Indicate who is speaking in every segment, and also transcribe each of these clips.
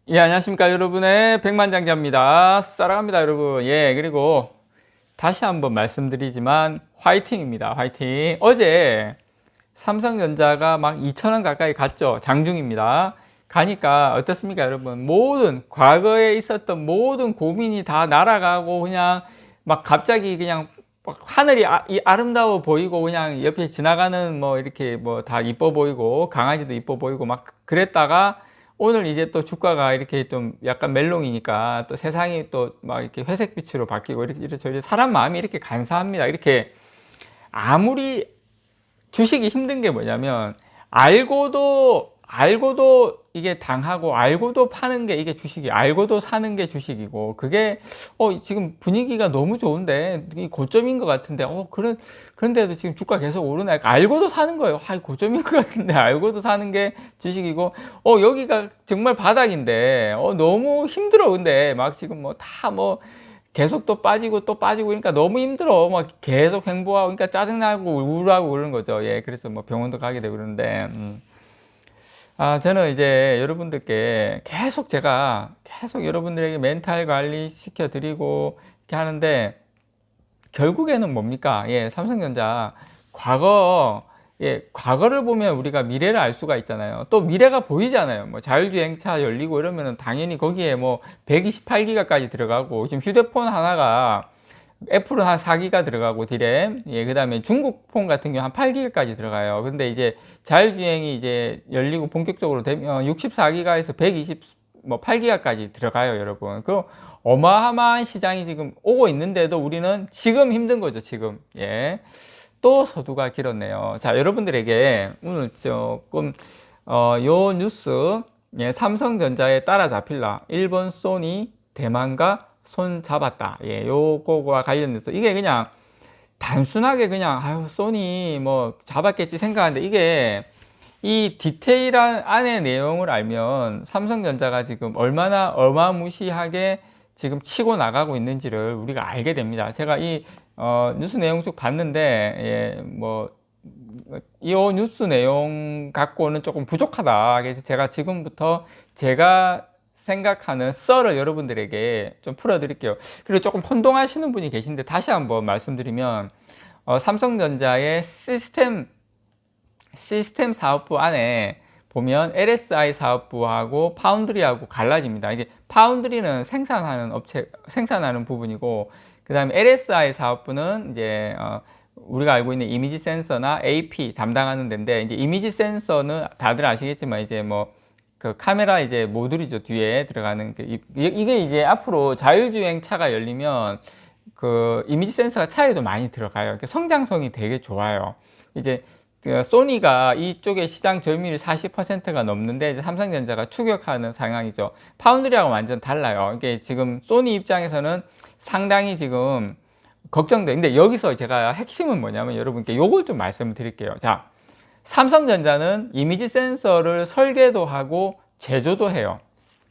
Speaker 1: 예, 안녕하십니까, 여러분의 백만장자입니다. 사랑합니다, 여러분. 예, 그리고 다시 한번 말씀드리지만, 화이팅입니다. 화이팅. 어제 삼성전자가 막 2,000원 가까이 갔죠. 장중입니다. 가니까 어떻습니까, 여러분? 과거에 있었던 모든 고민이 다 날아가고, 그냥 막 갑자기 그냥 막 하늘이 아름다워 보이고, 그냥 옆에 지나가는 뭐 이렇게 뭐 다 이뻐 보이고, 강아지도 이뻐 보이고, 막 그랬다가, 오늘 이제 또 주가가 이렇게 좀 약간 멜롱이니까 또 세상이 또 막 이렇게 회색빛으로 바뀌고 이렇게 사람 마음이 이렇게 간사합니다. 이렇게 아무리 주식이 힘든 게 뭐냐면 알고도 이게 당하고 알고도 파는 게 이게 주식이 알고도 사는 게 주식이고 그게 지금 분위기가 너무 좋은데 이 고점인 것 같은데 그런데도 지금 주가 계속 오르나 알고도 사는 거예요. 고점인 것 같은데 알고도 사는 게 주식이고 여기가 정말 바닥인데 너무 힘들어. 근데 막 지금 계속 또 빠지고 그러니까 너무 힘들어. 막 계속 횡보하고 그러니까 짜증나고 우울하고 그러는 거죠. 예, 그래서 뭐 병원도 가게 되고 그러는데 저는 이제 여러분들께 계속 여러분들에게 멘탈 관리 시켜 드리고 이렇게 하는데 결국에는 뭡니까? 예, 삼성전자 과거를 보면 우리가 미래를 알 수가 있잖아요. 또 미래가 보이잖아요. 뭐 자율주행차 열리고 이러면은 당연히 거기에 뭐 128기가까지 들어가고 지금 휴대폰 하나가 애플은 한 4기가 들어가고 디램, 그 다음에 중국 폰 같은 경우 한 8기가까지 들어가요. 근데 이제 자율주행이 이제 열리고 본격적으로 되면 64기가에서 128기가까지 들어가요, 여러분. 그 어마어마한 시장이 지금 오고 있는데도 우리는 지금 힘든 거죠, 지금. 예. 또 서두가 길었네요. 자, 여러분들에게 오늘 조금, 요 뉴스, 예, 삼성전자에 따라잡힐라. 일본 소니, 대만과 손 잡았다. 예, 요거와 관련돼서 이게 그냥 단순하게 그냥 소니 뭐 잡았겠지 생각하는데 이게 이 디테일한 안의 내용을 알면 삼성전자가 지금 얼마나 어마무시하게 지금 치고 나가고 있는지를 우리가 알게 됩니다. 제가 이 뉴스 내용 쭉 봤는데 이 뉴스 내용 갖고는 조금 부족하다. 그래서 제가 지금부터 제가 생각하는 썰을 여러분들에게 좀 풀어드릴게요. 그리고 조금 혼동하시는 분이 계신데 다시 한번 말씀드리면 삼성전자의 시스템 사업부 안에 보면 LSI 사업부하고 파운드리하고 갈라집니다. 이제 파운드리는 생산하는 부분이고, 그 다음에 LSI 사업부는 이제 우리가 알고 있는 이미지 센서나 AP 담당하는 데인데, 이제 이미지 센서는 다들 아시겠지만 이제 그 카메라 이제 모듈이죠. 뒤에 들어가는 이게 이제 앞으로 자율주행 차가 열리면 그 이미지 센서가 차에도 많이 들어가요. 성장성이 되게 좋아요. 이제 그 소니가 이쪽에 시장 점유율이 40%가 넘는데 이제 삼성전자가 추격하는 상황이죠. 파운드리하고 완전 달라요. 이게 지금 소니 입장에서는 상당히 지금 걱정돼. 근데 여기서 제가 핵심은 뭐냐면 여러분께 요걸 좀 말씀을 드릴게요. 자, 삼성전자는 이미지 센서를 설계도 하고 제조도 해요.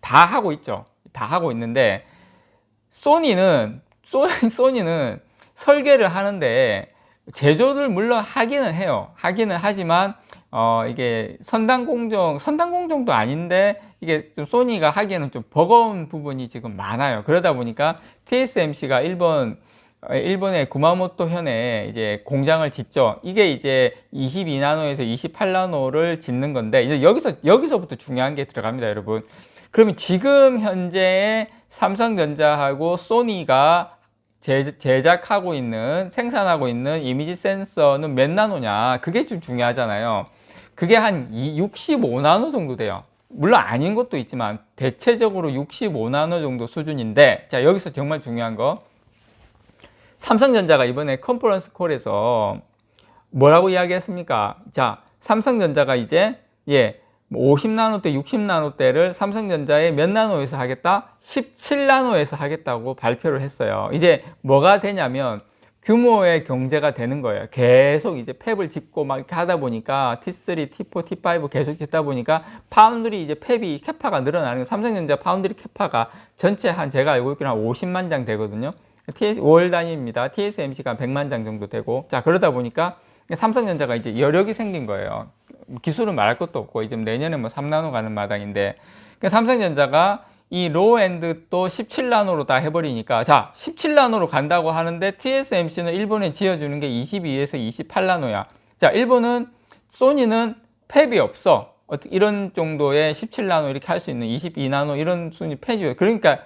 Speaker 1: 다 하고 있죠. 다 하고 있는데 소니는 설계를 하는데 제조를 물론 하기는 해요. 하기는 하지만 이게 선단 공정도 아닌데 이게 좀 소니가 하기에는 좀 버거운 부분이 지금 많아요. 그러다 보니까 TSMC가 일본의 구마모토 현에 이제 공장을 짓죠. 이게 이제 22나노에서 28나노를 짓는 건데 이제 여기서부터 중요한 게 들어갑니다, 여러분. 그러면 지금 현재의 삼성전자하고 소니가 생산하고 있는 이미지 센서는 몇 나노냐? 그게 좀 중요하잖아요. 그게 한 65나노 정도 돼요. 물론 아닌 것도 있지만 대체적으로 65나노 정도 수준인데, 자, 여기서 정말 중요한 거. 삼성전자가 이번에 컨퍼런스 콜에서 뭐라고 이야기했습니까? 자, 삼성전자가 이제 50나노대, 60나노대를 삼성전자의 몇 나노에서 하겠다? 17나노에서 하겠다고 발표를 했어요. 이제 뭐가 되냐면 규모의 경제가 되는 거예요. 계속 이제 팹을 짓고 막 이렇게 하다 보니까 T3, T4, T5 계속 짓다 보니까 파운드리 이제 캐파가 늘어나는 거예요. 삼성전자 파운드리 캐파가 전체 제가 알고 있기로는 한 50만 장 되거든요. 월 단위입니다. TSMC가 100만 장 정도 되고, 자, 그러다 보니까 삼성전자가 이제 여력이 생긴 거예요. 기술은 말할 것도 없고, 이제 내년에 3나노 가는 마당인데, 그러니까 삼성전자가 이 로우엔드 또 17나노로 다 해버리니까, 자, 17나노로 간다고 하는데 TSMC는 일본에 지어주는 게 22에서 28나노야. 자, 일본은, 소니는 팹이 없어. 이런 정도의 17나노 이렇게 할 수 있는 22나노 이런 순위 팹이, 그러니까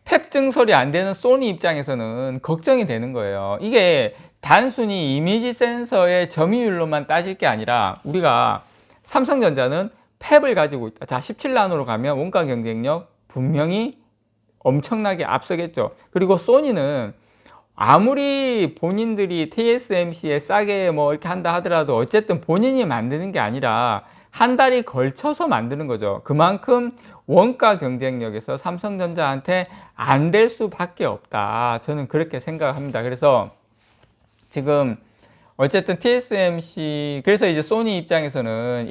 Speaker 1: 팹 증설이 안 되는 소니 입장에서는 걱정이 되는 거예요. 이게 단순히 이미지 센서의 점유율로만 따질 게 아니라, 우리가 삼성전자는 팹을 가지고 있다. 자, 17나노로 가면 원가 경쟁력 분명히 엄청나게 앞서겠죠. 그리고 소니는 아무리 본인들이 TSMC에 싸게 뭐 이렇게 한다 하더라도 어쨌든 본인이 만드는 게 아니라 한 달이 걸쳐서 만드는 거죠. 그만큼 원가 경쟁력에서 삼성전자한테 안 될 수밖에 없다. 저는 그렇게 생각합니다. 그래서 지금 어쨌든 TSMC, 그래서 이제 소니 입장에서는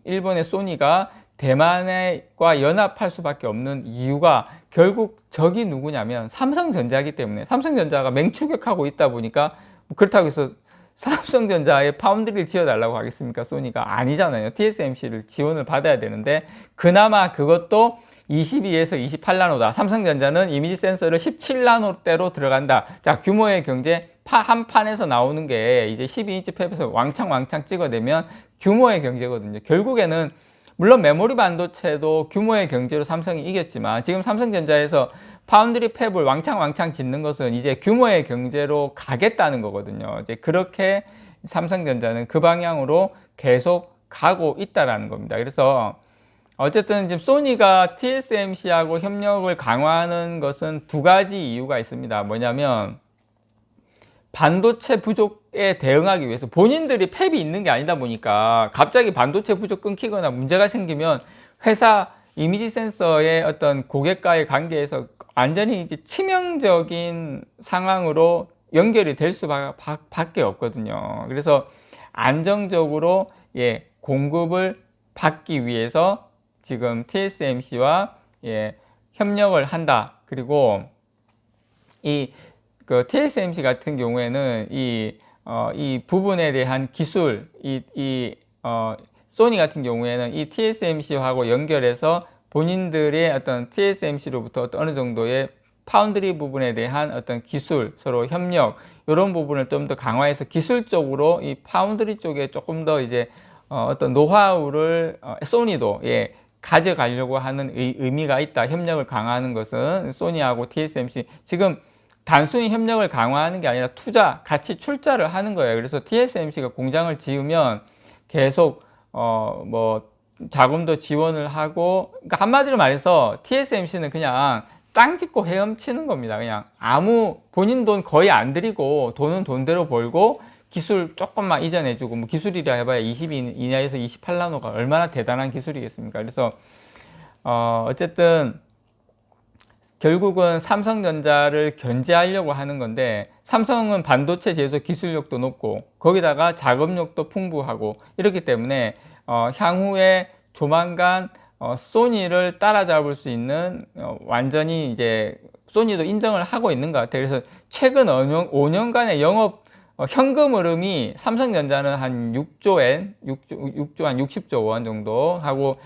Speaker 1: 일본의 소니가 대만과 연합할 수밖에 없는 이유가 결국 적이 누구냐면 삼성전자이기 때문에, 삼성전자가 맹추격하고 있다 보니까, 그렇다고 해서 삼성전자의 파운드리를 지어달라고 하겠습니까? 소니가 아니잖아요. TSMC를 지원을 받아야 되는데, 그나마 그것도 22에서 28나노다. 삼성전자는 이미지 센서를 17나노대로 들어간다. 자, 규모의 경제, 한 판에서 나오는 게 이제 12인치 팹에서 왕창 찍어내면 규모의 경제거든요. 결국에는 물론 메모리 반도체도 규모의 경제로 삼성이 이겼지만, 지금 삼성전자에서 파운드리 팹을 왕창 짓는 것은 이제 규모의 경제로 가겠다는 거거든요. 이제 그렇게 삼성전자는 그 방향으로 계속 가고 있다라는 겁니다. 그래서 어쨌든 지금 소니가 TSMC하고 협력을 강화하는 것은 두 가지 이유가 있습니다. 뭐냐면, 반도체 부족에 대응하기 위해서, 본인들이 팹이 있는 게 아니다 보니까 갑자기 반도체 부족 끊기거나 문제가 생기면 회사 이미지 센서의 어떤 고객과의 관계에서 완전히 이제 치명적인 상황으로 연결이 될 수밖에 없거든요. 그래서 안정적으로 공급을 받기 위해서 지금 TSMC와 협력을 한다. 그리고 그 TSMC 같은 경우에는 이 부분에 대한 기술, 소니 같은 경우에는 이 TSMC하고 연결해서 본인들의 어떤 TSMC로부터 어느 정도의 파운드리 부분에 대한 어떤 기술, 서로 협력, 이런 부분을 좀 더 강화해서 기술적으로 이 파운드리 쪽에 조금 더 이제 어떤 노하우를 소니도 가져가려고 하는 의미가 있다. 협력을 강화하는 것은 소니하고 TSMC, 지금 단순히 협력을 강화하는 게 아니라 같이 출자를 하는 거예요. 그래서 TSMC가 공장을 지으면 계속 뭐 자금도 지원을 하고, 그러니까 한마디로 말해서 TSMC는 그냥 땅 짓고 헤엄치는 겁니다. 그냥 본인 돈 거의 안 들이고 돈은 돈대로 벌고 기술 조금만 이전해주고, 뭐 기술이라 해봐야 22 이하에서 28나노가 얼마나 대단한 기술이겠습니까? 그래서 어쨌든 결국은 삼성전자를 견제하려고 하는 건데, 삼성은 반도체 제조 기술력도 높고 거기다가 자금력도 풍부하고 이렇기 때문에 향후에 조만간 소니를 따라잡을 수 있는, 완전히 이제 소니도 인정을 하고 있는 것 같아요. 그래서 최근 5년간의 영업 현금 흐름이 삼성전자는 한 6조 한 60조 원 정도 하고,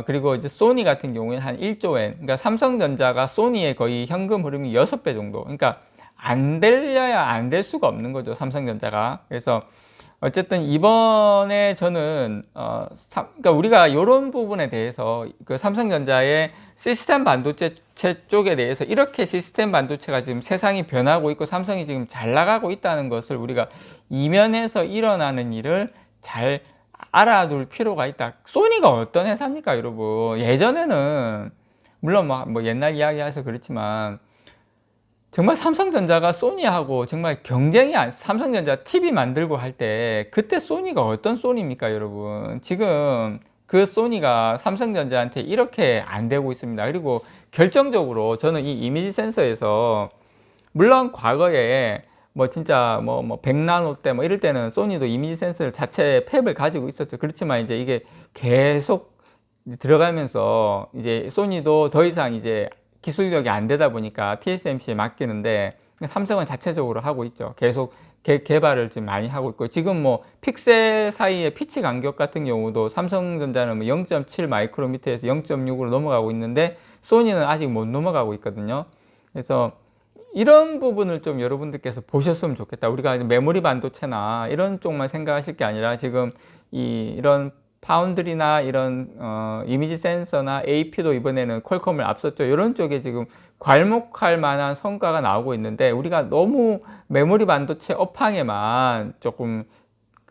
Speaker 1: 그리고 이제 소니 같은 경우에는 한 1조 엔. 그러니까 삼성전자가 소니의 거의 현금 흐름이 6배 정도. 그러니까 안 되려야 안 될 수가 없는 거죠, 삼성전자가. 그래서 어쨌든 이번에 저는 그러니까 우리가 이런 부분에 대해서 그 삼성전자의 시스템 반도체 쪽에 대해서, 이렇게 시스템 반도체가 지금 세상이 변하고 있고 삼성이 지금 잘 나가고 있다는 것을 우리가 이면에서 일어나는 일을 잘 알아둘 필요가 있다. 소니가 어떤 회사입니까, 여러분? 예전에는 물론 뭐 옛날 이야기해서 그렇지만 정말 삼성전자가 소니하고 정말 삼성전자 TV 만들고 할 때 그때 소니가 어떤 소니입니까, 여러분? 지금 그 소니가 삼성전자한테 이렇게 안 되고 있습니다. 그리고 결정적으로 저는 이 이미지 센서에서, 물론 과거에 뭐 진짜 뭐 100나노 때 뭐 이럴 때는 소니도 이미지 센서 자체 팹을 가지고 있었죠. 그렇지만 이제 이게 계속 들어가면서 이제 소니도 더 이상 이제 기술력이 안 되다 보니까 TSMC에 맡기는데, 삼성은 자체적으로 하고 있죠. 계속 개발을 좀 많이 하고 있고, 지금 뭐 픽셀 사이의 피치 간격 같은 경우도 삼성전자는 뭐 0.7 마이크로미터에서 0.6으로 넘어가고 있는데 소니는 아직 못 넘어가고 있거든요. 그래서 이런 부분을 좀 여러분들께서 보셨으면 좋겠다. 우리가 메모리 반도체나 이런 쪽만 생각하실 게 아니라 지금 이런 파운드리나 이런 이미지 센서나 AP도 이번에는 퀄컴을 앞섰죠. 이런 쪽에 지금 괄목할 만한 성과가 나오고 있는데, 우리가 너무 메모리 반도체 업황에만 조금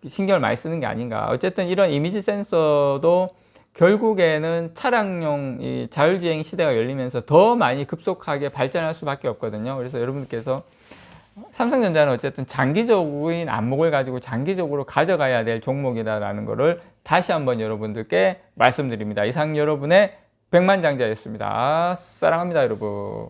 Speaker 1: 신경을 많이 쓰는 게 아닌가. 어쨌든 이런 이미지 센서도 결국에는 차량용 이 자율주행 시대가 열리면서 더 많이 급속하게 발전할 수밖에 없거든요. 그래서 여러분들께서 삼성전자는 어쨌든 장기적인 안목을 가지고 장기적으로 가져가야 될 종목이다라는 것을 다시 한번 여러분들께 말씀드립니다. 이상 여러분의 백만장자였습니다. 사랑합니다, 여러분.